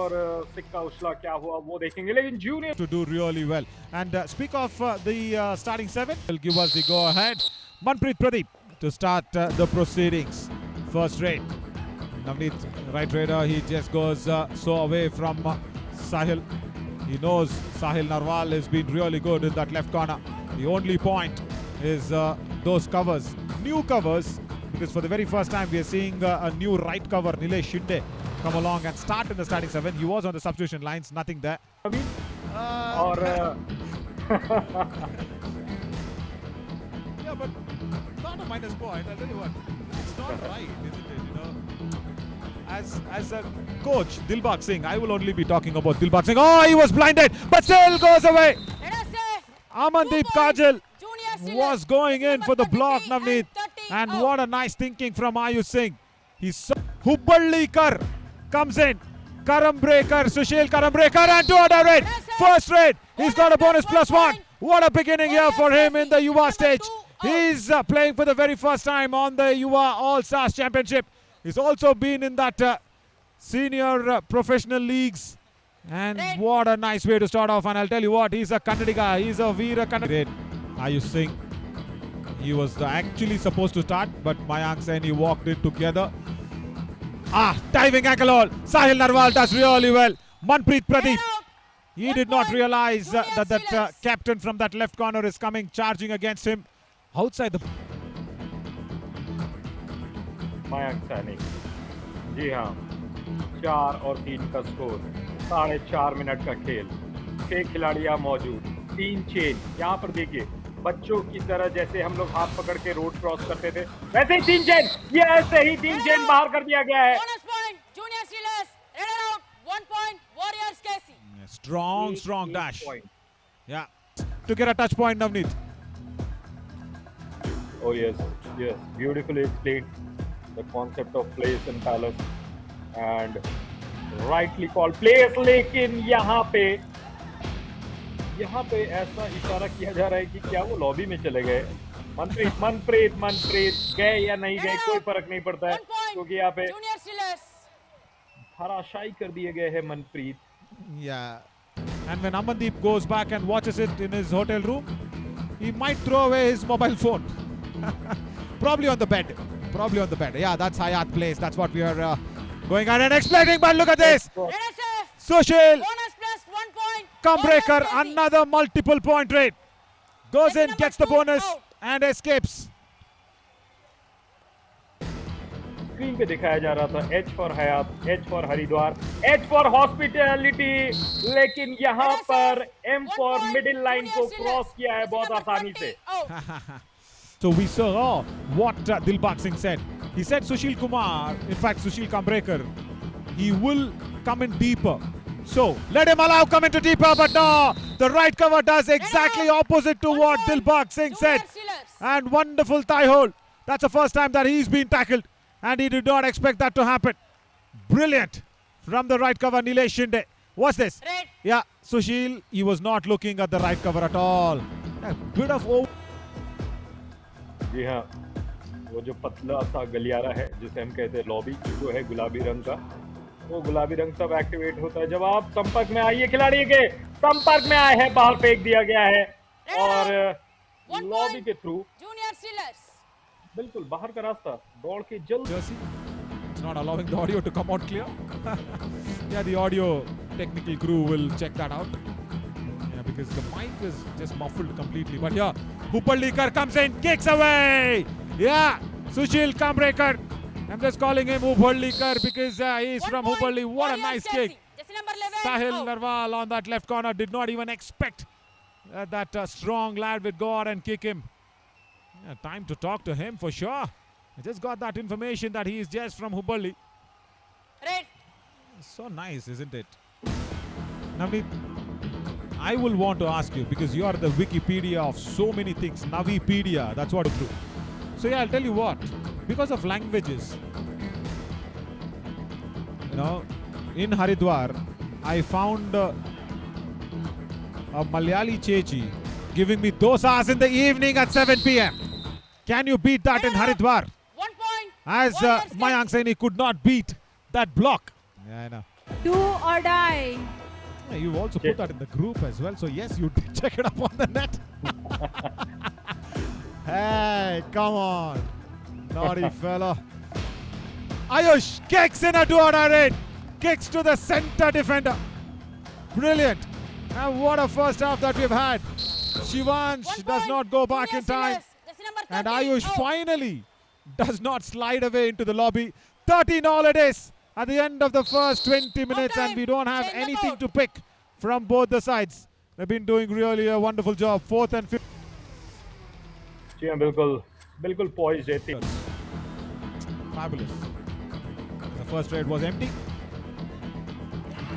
और सिक्का उछला क्या हुआ वो देखेंगे, लेकिन junior to do really well. And speak of the starting seven, will give us the go ahead. Manpreet Pradeep to start the proceedings. First rate. Navneet, right raider, he just goes so away from Sahil. He knows Sahil Narwal has been really good in that left corner. The only point is those covers, new covers, because for the very first time we are seeing a new right cover, Nilesh Shinde, come along and start in the starting seven. He was on the substitution lines, nothing there. और Yeah, but not a minus point. I'll tell you what, it's not right, isn't it? You know, as a coach, Dilbag Singh, I will only be talking about Dilbag Singh. Oh, he was blinded, but still goes away. Amandeep Kajal was going in for the block, Navneet, and what a nice thinking from Ayush Singh. He's Hubballikar comes in. Karambrekar, Sushil Karambrekar, and to order it. First rate, he's got a bonus +1. What a beginning here for him in the Yuva stage. He's playing for the very first time on the Yuva All-Stars Championship. He's also been in that senior professional leagues. And what a nice way to start off. And I'll tell you what, he's a Kannadiga. He's a Veera Kannadiga. Great. Ayush Singh, he was actually supposed to start, but Mayank Sen, he walked in together. Diving ankle hold. Sahil Narwal does really well. Manpreet Pradeep. He did not realize that captain from that left corner is coming, charging against him. Outside the... Mayank Saini, जी हाँ, 4 और 3 का score, 4.5 minute का खेल, 6 खिलाड़ियां मौजूद, 3 chain. यहाँ पर देखिए, बच्चों की तरह जैसे हम लोग हाथ पकड़ के रोड क्रॉस करते थे, वैसे ही 3 चेन, ये ऐसे ही 3 चेन बाहर कर दिया गया है। Strong dash. Yeah. To get a touch point, Navneet. Oh yes, beautifully explained the concept of place and palace and rightly called place, लेकिन यहाँ पे ऐसा इशारा किया जा रहा है कि क्या वो लॉबी में चले गए। मनप्रीत गए या नहीं गए कोई फर्क नहीं पड़ता है, क्योंकि यहाँ पे धराशायी कर दिए गए हैं Manpreet. Yeah. And when Amandeep goes back and watches it in his hotel room, he might throw away his mobile phone. Probably on the bed. Yeah, that's Hayat place. That's what we are going on and explaining. But look at this. Sushil Karambrekar, another multiple point rate. Goes in, gets the bonus and escapes. Screen पे दिखाया जा रहा था H for Hyatt, H for Haridwar, H for hospitality, लेकिन यहाँ पर M for middle line को cross किया है बहुत आसानी से। So we saw what Dilbag Singh said. He said Sushil Kumar, in fact Sushil Karambrekar, he will come in deeper. So let him allow come into deeper, but no, the right cover does exactly opposite to what Dilbag Singh said. And wonderful thigh hold. That's the first time that he's been tackled. And he did not expect that to happen. Brilliant from the right cover, Nilesh Shinde. What's this? Red. Yeah, Sushil, he was not looking at the right cover at all. A bit of over. जी हाँ, वो जो पतला सा गलियारा है जिसे हम कहते हैं लॉबी, जो है गुलाबी रंग का, वो गुलाबी रंग तब एक्टिवेट होता है जब आप संपर्क में आइए, खिलाड़ी के संपर्क में आए हैं, बाहर फेंक दिया गया है और लॉबी के थ्रू बिल्कुल बाहर का रास्ता दौड़ के जल्द। It's not allowing the audio to come out clear. Yeah, the audio technical crew will check that out. Yeah, because the mic is just muffled completely. But yeah, Hubballikar comes in, kicks away. Yeah, Sushil Karambrekar. I'm just calling him Hubballikar because he's from Hubballi. What a nice kick. Sahil Narwal on that left corner did not even expect that strong lad would go out and kick him. Yeah, time to talk to him for sure. I just got that information that he is just from Hubballi. Red. So nice, isn't it? Navneet, I will want to ask you because you are the Wikipedia of so many things. Navipedia, that's what it's true. So yeah, I'll tell you what. Because of languages, you know, in Haridwar, I found a Malayali Chechi giving me dosas in the evening at 7 p.m. Can you beat that in Haridwar? 1 point. As Mayank Saini could not beat that block. Yeah, I know. Do or die. Yeah, you've also put that in the group as well. So yes, you did check it up on the net. Hey, come on. Naughty fella. Ayush kicks in a do-or-die raid. Kicks to the center defender. Brilliant. And what a first half that we've had. Shivansh does not go back in time. And Ayush finally does not slide away into the lobby. 13-all it is at the end of the first 20 minutes, and we don't have anything to pick from both the sides. They've been doing really a wonderful job. 4th and 5th. जी हाँ, बिल्कुल poised है team. Fabulous. The first raid was empty.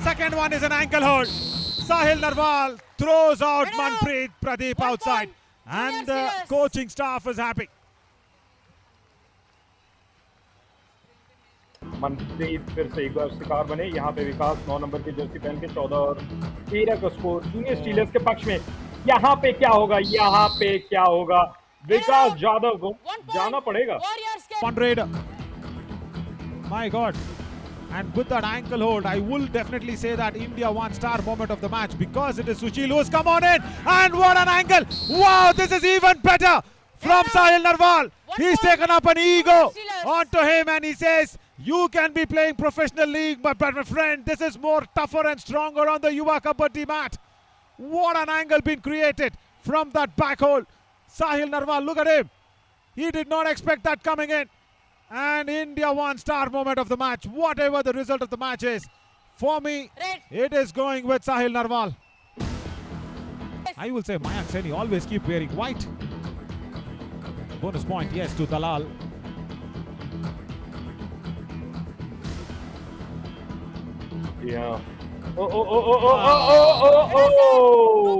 Second one is an ankle hold. Sahil Narwal throws out Manpreet Pradeep outside. And the coaching staff is happy. Manpreet फिर से एक बार शिकार बने. यहाँ पे विकास 9 नंबर की जर्सी पहन के 14 और 13 का स्कोर जूनियर स्टीलर्स के पक्ष में. यहाँ पे क्या होगा? विकास जाधव को जाना पड़ेगा. One raider. My God. And with that ankle hold, I will definitely say that India won star moment of the match because it is Sushil who's come on in. And what an angle! Wow, this is even better from Sahil Narwal. He's taken up an ego onto him and he says, you can be playing professional league, but my friend, this is more tougher and stronger on the Yuva Kabaddi mat. What an angle been created from that back hold. Sahil Narwal, look at him. He did not expect that coming in. And India won star moment of the match. Whatever the result of the match is, for me, it is going with Sahil Narwal. I will say Mayank Saini always keep wearing white. Bonus point, yes, to Dalal. Yeah.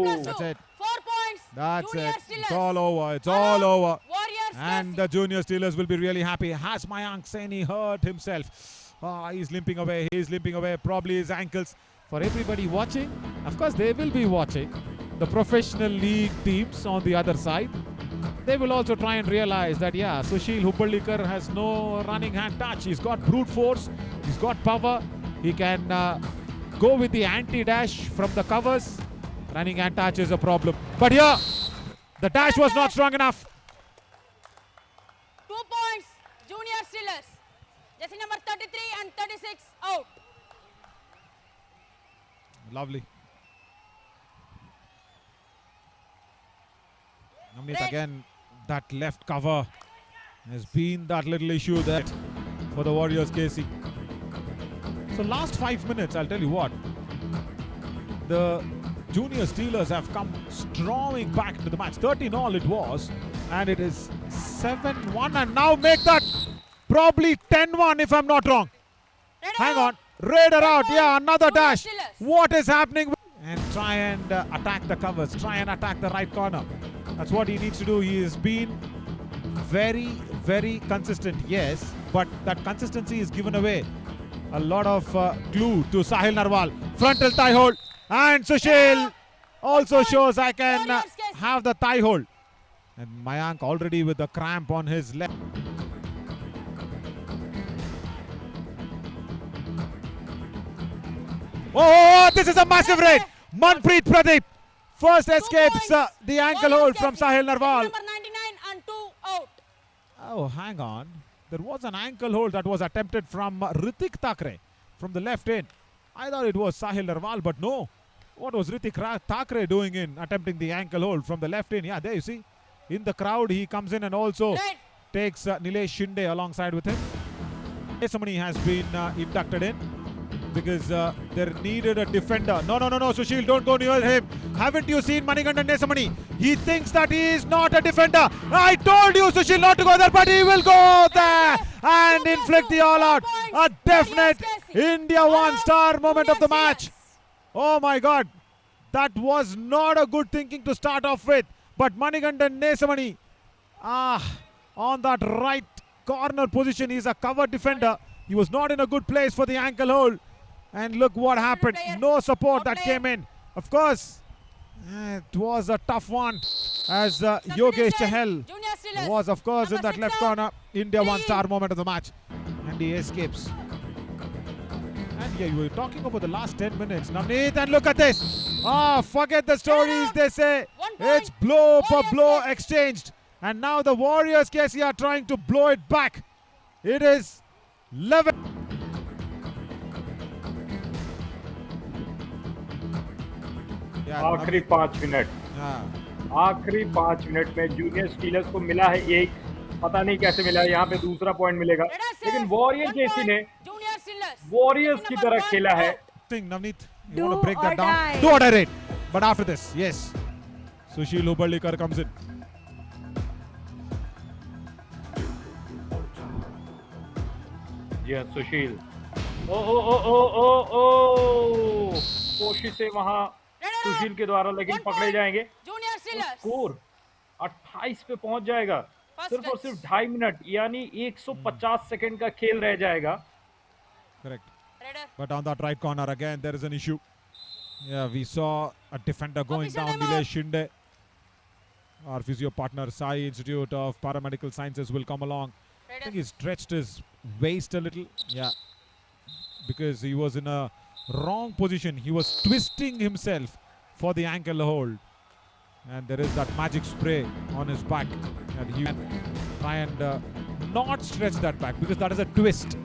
That's it. 4 points. That's Junior it. Steelers. It's all over. It's all over. Warriors. And the junior Steelers will be really happy. Has Mayank Saini hurt himself? He's limping away. He's limping away. Probably his ankles. For everybody watching, of course they will be watching. The professional league teams on the other side. They will also try and realize that, yeah, Sushil Hubballikar has no running hand touch. He's got brute force. He's got power. He can go with the anti-dash from the covers. Running hand touch is a problem. But here, the dash was not strong enough. 2 points. Junior Steelers. Jersey number 33 and 36 out. Lovely. Navneet Red. again, that left cover has been that little issue there for the Warriors, Casey. So last 5 minutes, I'll tell you what, the junior Steelers have come storming back into the match. 13-all it was, and it is 7-1, and now make that probably 10-1 if I'm not wrong. Hang on, Raider out, yeah, another dash. What is happening? And try and attack the covers, try and attack the right corner. That's what he needs to do. He has been very, very consistent, yes, but that consistency is given away. A lot of glue to Sahil Narwal. Frontal thigh hold. And Sushil also shows I can have the thigh hold. And Mayank already with the cramp on his left. Oh, this is a massive raid. Manpreet Pradeep first escapes the ankle hold from Sahil Narwal. Number 99 and 2 out. Oh, hang on. There was an ankle hold that was attempted from Ritik Thakre from the left end. I thought it was Sahil Narwal, but no. What was Ritik Thakre doing in attempting the ankle hold from the left end? Yeah, there you see. In the crowd, he comes in and also takes Nilesh Shinde alongside with him. Nesamani has been inducted in because there needed a defender. No, Sushil, don't go near him. Haven't you seen Manikandan Nesamani? He thinks that he is not a defender. I told you, Sushil, not to go there, but he will go there and inflict the all-out. A definite India one-star moment of the match. Oh my God, that was not a good thinking to start off with. But Manikandan Nesamani, on that right corner position, he's a cover defender. He was not in a good place for the ankle hold. And look what happened. No support that came in. Of course, it was a tough one as Yogesh Chahal was, of course, in that left corner. India one-star moment of the match. And he escapes. And yeah, you were talking about the last 10 minutes. Navneet, and look at this. Ah, forget the stories, they say. 1 point. It's blow for Warriors blow case. exchanged. And now the Warriors, Casey, are trying to blow it back. It is 11. Yeah, आखिरी 5 minute, yeah. आखिरी 5 minute में junior stealers को मिला है एक, पता नहीं कैसे मिला है, यहाँ पे दूसरा पॉइंट मिलेगा, Radar save. लेकिन वॉरियर 1 केसी point. ने Junior Steelers. वॉरियर्स Jersey की number तरह खेला है. 1. Thing, Navneet, you Do want to break or that down? die. Do or die rate. But after this, yes. Sushil Huballikar comes in. जी हाँ, सुशील. ओ ओ ओ ओ ओ ओ कोशिशें वहां Radar सुशील के द्वारा लेकिन 1 पकड़े point. जाएंगे. Junior Steelers. स्कोर 28 पे पहुंच जाएगा. First सिर्फ और touch. सिर्फ 2.5 मिनट यानी 150 सेकंड का खेल रह जाएगा. Correct. Radar. But on that right corner again, there is an issue. Yeah, we saw a defender going Official down. timeout. Nilesh Shinde. Our physio partner, Sai Institute of Paramedical Sciences, will come along. I Radar. think he stretched his waist a little. Yeah. Because he was in a wrong position. He was twisting himself for the ankle hold. And there is that magic spray on his back. And he can try and not stretch that back because that is a twist.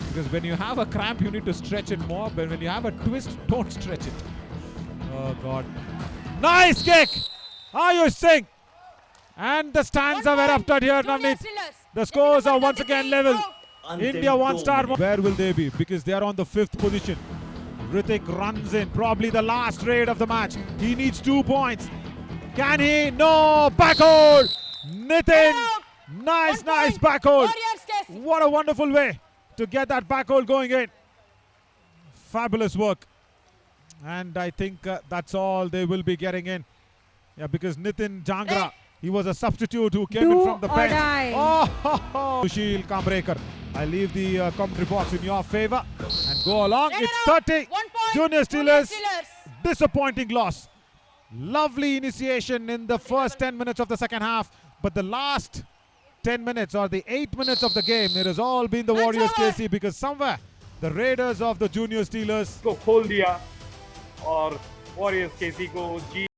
Because when you have a cramp, you need to stretch it more. But when you have a twist, don't stretch it. Oh, God. Nice kick! Ayush Singh! And the stands 1 have point. erupted here, Junior Navneet. Steelers. The Jersey scores number are once again 33. level. Out. India 1 star. Where will they be? Because they are on the 5th position. Ritik runs in, probably the last raid of the match. He needs 2 points. Can he? No! Backhold! Nitin! Out. Nice, 1 nice point. backhold. Warriors case. What a wonderful way to get that backhold going in. Fabulous work. And I think that's all they will be getting in. Yeah, because Nitin Jangra, he was a substitute who came in Do from the or bench. die. Oh, Sushil Kambrekar. I leave the commentary box in your favor and go along. Radar It's out. 30. 1 point. Junior Steelers. Steelers. Disappointing loss. Lovely initiation in the first 10 minutes of the second half, but the last 10 minutes or the 8 minutes of the game, it has all been the That's Warriors, over. KC, because somewhere the Raiders of the Junior Steelers को खोल दिया और warriors केसी को जी